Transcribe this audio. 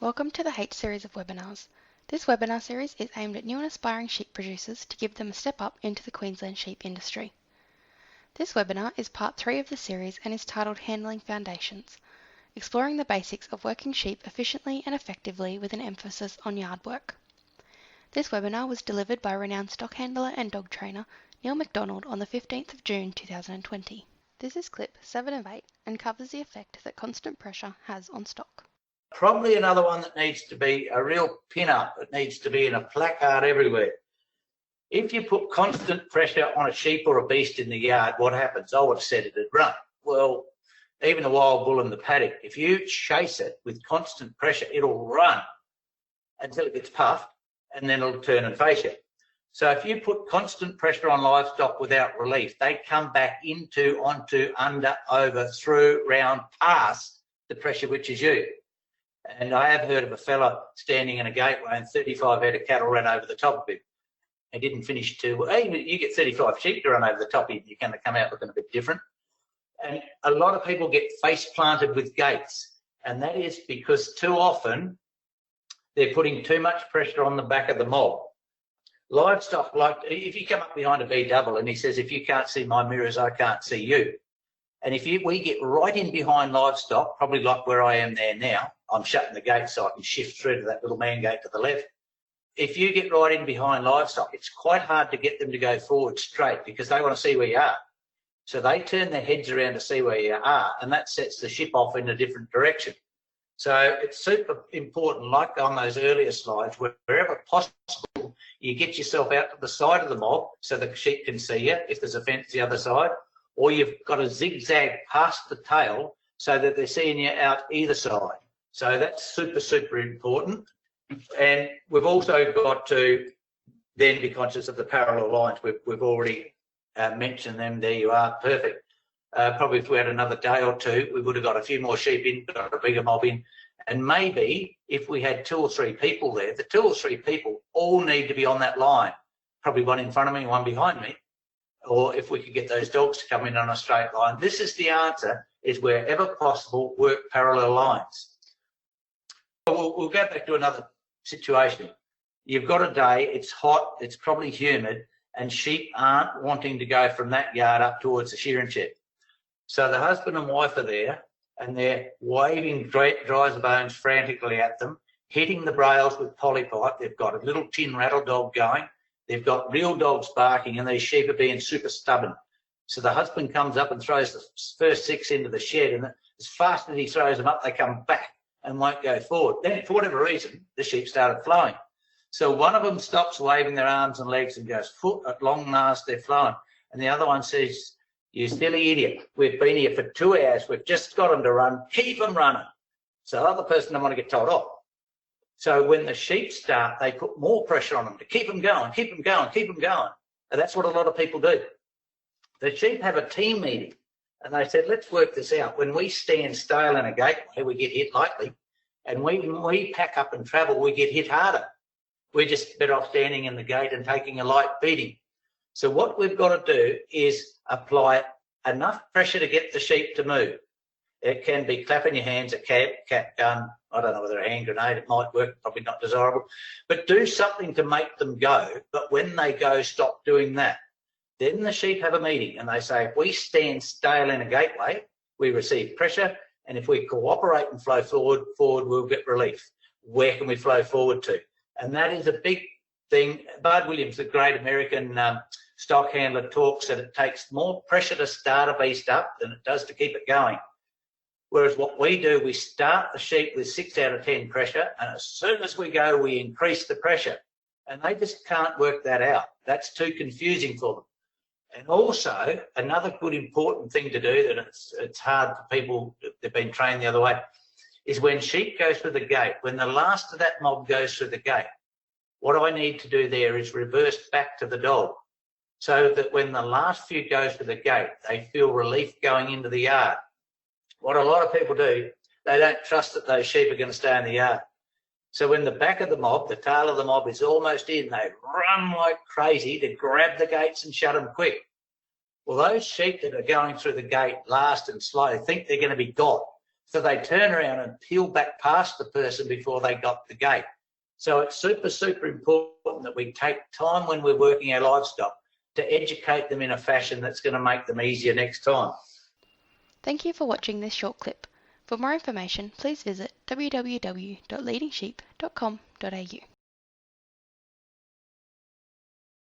Welcome to the H series of webinars. This webinar series is aimed at new and aspiring sheep producers to give them a step up into the Queensland sheep industry. This webinar is part 3 of the series and is titled Handling Foundations, exploring the basics of working sheep efficiently and effectively with an emphasis on yard work. This webinar was delivered by renowned stock handler and dog trainer Neil McDonald on the 15th of June 2020. This is clip 7 of 8 and covers the effect that constant pressure has on stock. Probably another one that needs to be a real pin-up. It needs to be in a placard everywhere. If you put constant pressure on a sheep or a beast in the yard, what happens? I would have said it'd run. Well, even a wild bull in the paddock, if you chase it with constant pressure, it'll run until it gets puffed and then it'll turn and face you. So if you put constant pressure on livestock without relief, they come back into, onto, under, over, through, round, past the pressure which is you. And I have heard of a fella standing in a gateway and 35 head of cattle ran over the top of him. He didn't finish too well. Hey, you get 35 sheep to run over the top of you, you're going to come out looking a bit different. And a lot of people get face planted with gates. And that is because too often they're putting too much pressure on the back of the mob. Livestock, like if you come up behind a B-double and he says, if you can't see my mirrors, I can't see you. And if we get right in behind livestock, probably like where I am there now, I'm shutting the gate so I can shift through to that little man gate to the left. If you get right in behind livestock, it's quite hard to get them to go forward straight because they want to see where you are. So they turn their heads around to see where you are, and that sets the ship off in a different direction. So it's super important, like on those earlier slides, wherever possible, you get yourself out to the side of the mob so the sheep can see you if there's a fence the other side, or you've got to zigzag past the tail so that they're seeing you out either side. So that's super, super important. And we've also got to then be conscious of the parallel lines. We've already mentioned them. There you are, perfect. Probably if we had another day or two, we would have got a few more sheep in, got a bigger mob in. And maybe if we had 2 or 3 people there, the 2 or 3 people all need to be on that line. Probably one in front of me, one behind me. Or if we could get those dogs to come in on a straight line. This is the answer, is wherever possible, work parallel lines. We'll go back to another situation. You've got a day, it's hot, it's probably humid, and sheep aren't wanting to go from that yard up towards the shearing shed. So the husband and wife are there, and they're waving dry bones frantically at them, hitting the brails with polypipe. They've got a little tin rattle dog going. They've got real dogs barking, and these sheep are being super stubborn. So the husband comes up and throws the first 6 into the shed, and as fast as he throws them up, they come back and won't go forward. Then, for whatever reason, the sheep started flowing. So one of them stops waving their arms and legs and goes, "Foot, at long last, they're flowing." And the other one says, "You silly idiot, we've been here for 2 hours, we've just got them to run, keep them running." So the other person doesn't want to get told off. So when the sheep start, they put more pressure on them to keep them going, keep them going, keep them going. And that's what a lot of people do. The sheep have a team meeting, and they said, let's work this out. When we stand stale in a gateway, we get hit lightly. And when we pack up and travel, we get hit harder. We're just better off standing in the gate and taking a light beating. So what we've got to do is apply enough pressure to get the sheep to move. It can be clapping your hands, a cat gun, I don't know whether a hand grenade, it might work, probably not desirable. But do something to make them go. But when they go, stop doing that. Then the sheep have a meeting and they say, if we stand stale in a gateway, we receive pressure, and if we cooperate and flow forward, we'll get relief. Where can we flow forward to? And that is a big thing. Bud Williams, the great American stock handler, talks that it takes more pressure to start a beast up than it does to keep it going. Whereas what we do, we start the sheep with 6 out of 10 pressure, and as soon as we go, we increase the pressure. And they just can't work that out. That's too confusing for them. And also, another good important thing to do that it's hard for people that've been trained the other way, is when sheep go through the gate, when the last of that mob goes through the gate, what I need to do there is reverse back to the dog, so that when the last few go through the gate, they feel relief going into the yard. What a lot of people do, they don't trust that those sheep are going to stay in the yard. So when the back of the mob, the tail of the mob is almost in, they run like crazy to grab the gates and shut them quick. Well, those sheep that are going through the gate last and slow think they're going to be got. So they turn around and peel back past the person before they got the gate. So it's super, super important that we take time when we're working our livestock to educate them in a fashion that's going to make them easier next time. Thank you for watching this short clip. For more information, please visit www.leadingsheep.com.au.